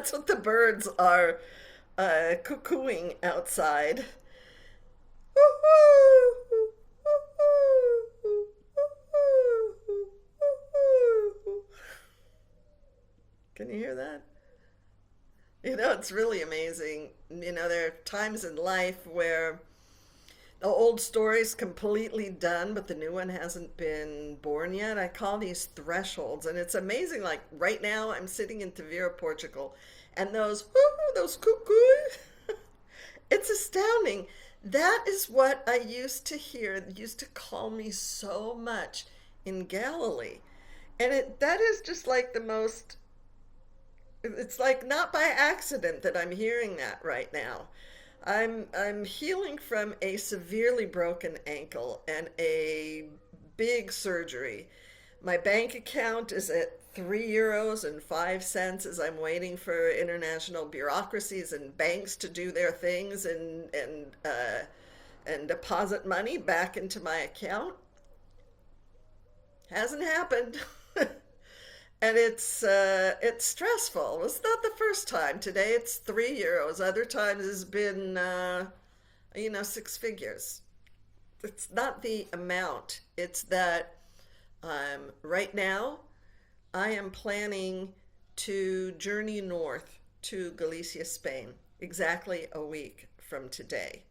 That's what the birds are cuckooing outside. Can you hear that? It's really amazing. There are times in life where the old story's completely done, but the new one hasn't been born yet. I call these thresholds, and it's amazing. Like right now, I'm sitting in Tavira, Portugal, and those cuckoos, it's astounding. That is what I used to hear, they used to call me so much in Galilee. And that is just like the most, it's like not by accident that I'm hearing that right now. I'm healing from a severely broken ankle and a big surgery. My bank account is at €3.05 as I'm waiting for international bureaucracies and banks to do their things and deposit money back into my account. Hasn't happened. And it's stressful. It's not the first time. Today it's €3. Other times it's been 6 figures. It's not the amount. It's that right now I am planning to journey north to Galicia, Spain, exactly a week from today.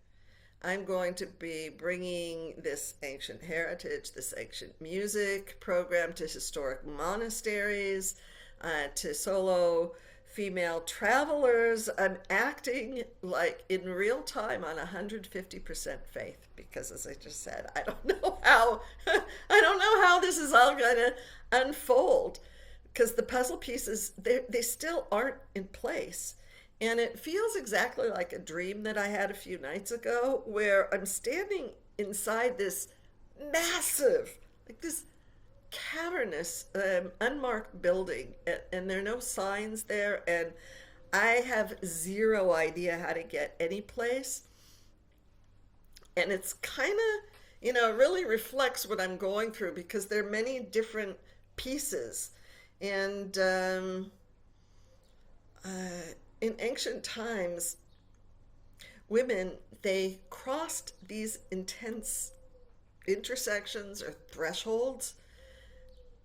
I'm going to be bringing this ancient heritage, this ancient music program to historic monasteries, to solo female travelers. I'm acting like in real time on 150% faith because, as I just said, I don't know how I don't know how this is all going to unfold because the puzzle pieces they still aren't in place. And it feels exactly like a dream that I had a few nights ago where I'm standing inside this massive, like this cavernous, unmarked building, and there are no signs there, and I have zero idea how to get any place. And it's kind of, it really reflects what I'm going through because there are many different pieces. And in ancient times, women, they crossed these intense intersections or thresholds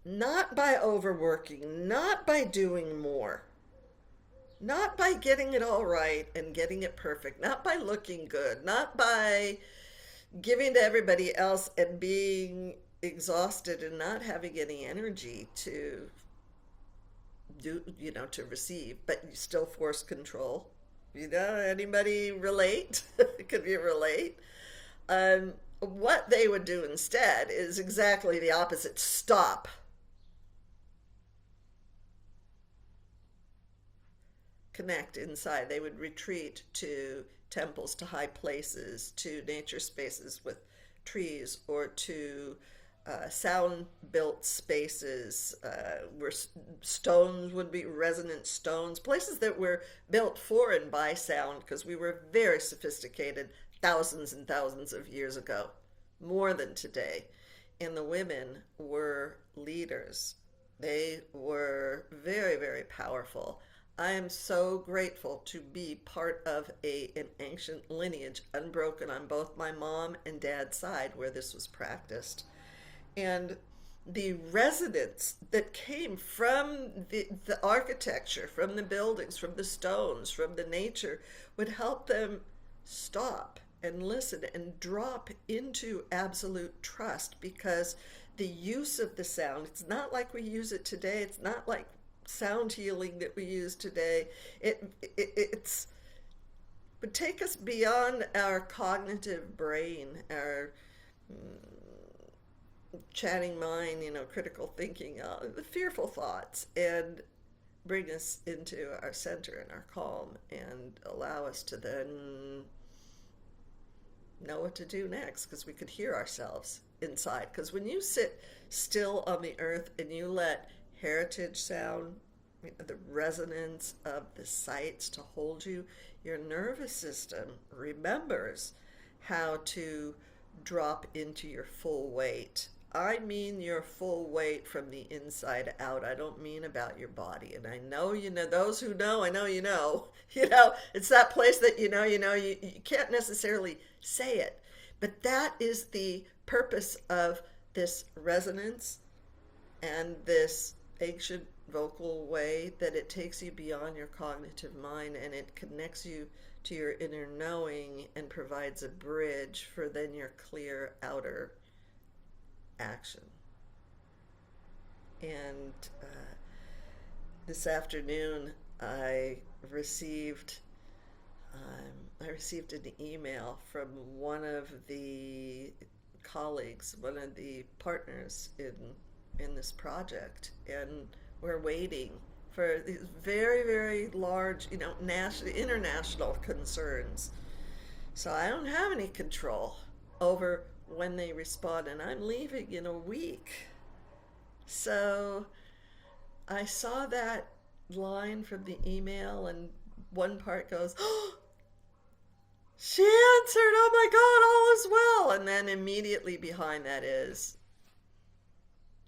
not by overworking, not by doing more, not by getting it all right and getting it perfect, not by looking good, not by giving to everybody else and being exhausted and not having any energy to to receive, but you still force control. Anybody relate? Could you relate? What they would do instead is exactly the opposite. Stop. Connect inside. They would retreat to temples, to high places, to nature spaces with trees, or to sound built spaces where stones would be resonant stones, places that were built for and by sound because we were very sophisticated thousands and thousands of years ago, more than today. And the women were leaders. They were very, very powerful. I am so grateful to be part of an ancient lineage, unbroken on both my mom and dad's side, where this was practiced. And the resonance that came from the architecture, from the buildings, from the stones, from the nature, would help them stop and listen and drop into absolute trust because the use of the sound, it's not like we use it today. It's not like sound healing that we use today. It's would take us beyond our cognitive brain, our chatting mind, critical thinking, the fearful thoughts, and bring us into our center and our calm and allow us to then know what to do next because we could hear ourselves inside. Because when you sit still on the earth and you let heritage sound, the resonance of the sites to hold you, your nervous system remembers how to drop into your full weight I mean your full weight from the inside out. I don't mean about your body. And I know you know, those who know, I know you know. You know, it's that place that you can't necessarily say it. But that is the purpose of this resonance and this ancient vocal way, that it takes you beyond your cognitive mind and it connects you to your inner knowing and provides a bridge for then your clear outer action. And this afternoon, received I received an email from one of the colleagues, one of the partners in this project, and we're waiting for these very, very large, national, international concerns. So I don't have any control over when they respond, and I'm leaving in a week. So I saw that line from the email, and one part goes, "Oh, she answered, oh my God, all is well." And then immediately behind that is,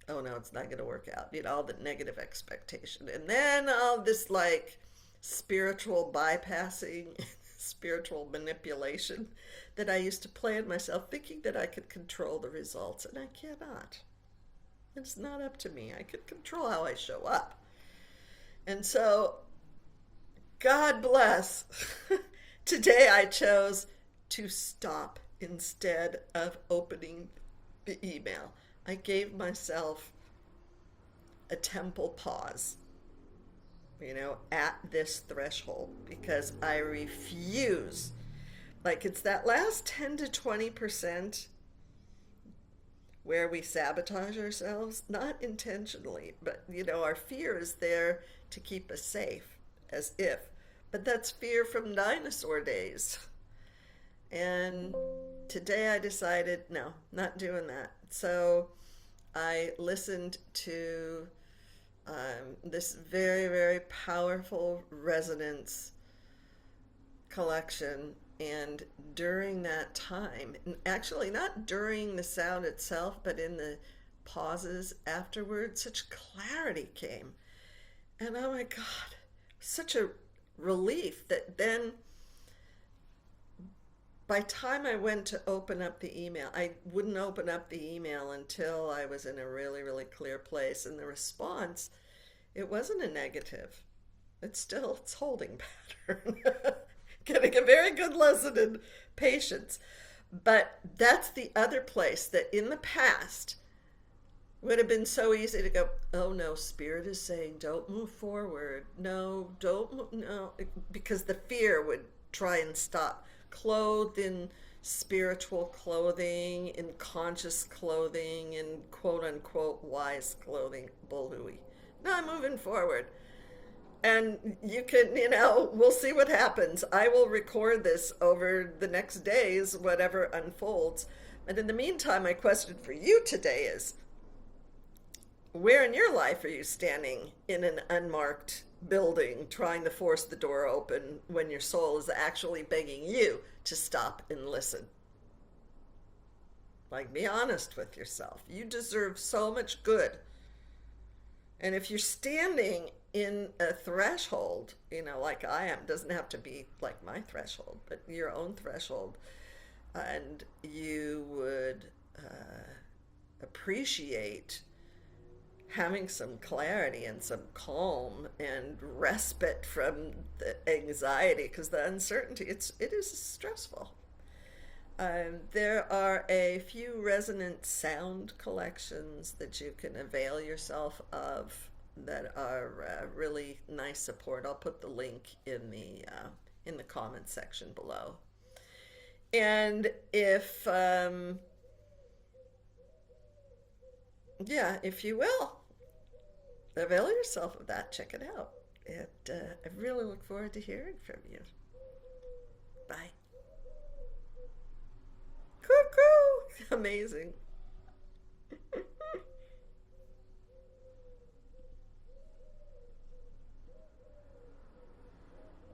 "Oh no, it's not going to work out." All the negative expectation. And then all this like spiritual bypassing, spiritual manipulation that I used to play in myself, thinking that I could control the results. And I cannot. It's not up to me. I could control how I show up. And so, God bless. Today I chose to stop instead of opening the email. I gave myself a temple pause, at this threshold, because I refuse. Like, it's that last 10 to 20% where we sabotage ourselves, not intentionally, but our fear is there to keep us safe, as if. But that's fear from dinosaur days. And today I decided, no, not doing that. So I listened to this very, very powerful resonance collection. And during that time, actually not during the sound itself, but in the pauses afterwards, such clarity came. And oh my God, such a relief that then by time I went to open up the email, I wouldn't open up the email until I was in a really, really clear place. And the response, it wasn't a negative. It's holding pattern. Getting a very good lesson in patience. But that's the other place that in the past would have been so easy to go, "Oh no, Spirit is saying don't move forward. No, don't move, no," because the fear would try and stop. Clothed in spiritual clothing, in conscious clothing, in quote unquote wise clothing, bullhooey. No, I'm moving forward. And you can, we'll see what happens. I will record this over the next days, whatever unfolds. And in the meantime, my question for you today is, where in your life are you standing in an unmarked building trying to force the door open when your soul is actually begging you to stop and listen? Like, be honest with yourself. You deserve so much good. And if you're standing in a threshold, like I am, doesn't have to be like my threshold, but your own threshold, and you would appreciate having some clarity and some calm and respite from the anxiety, because the uncertainty, it is stressful. There are a few resonant sound collections that you can avail yourself of that are really nice support. I'll put the link in the comments section below. And if if you will, avail yourself of that. Check it out. I really look forward to hearing from you. Bye. Cuckoo! Amazing.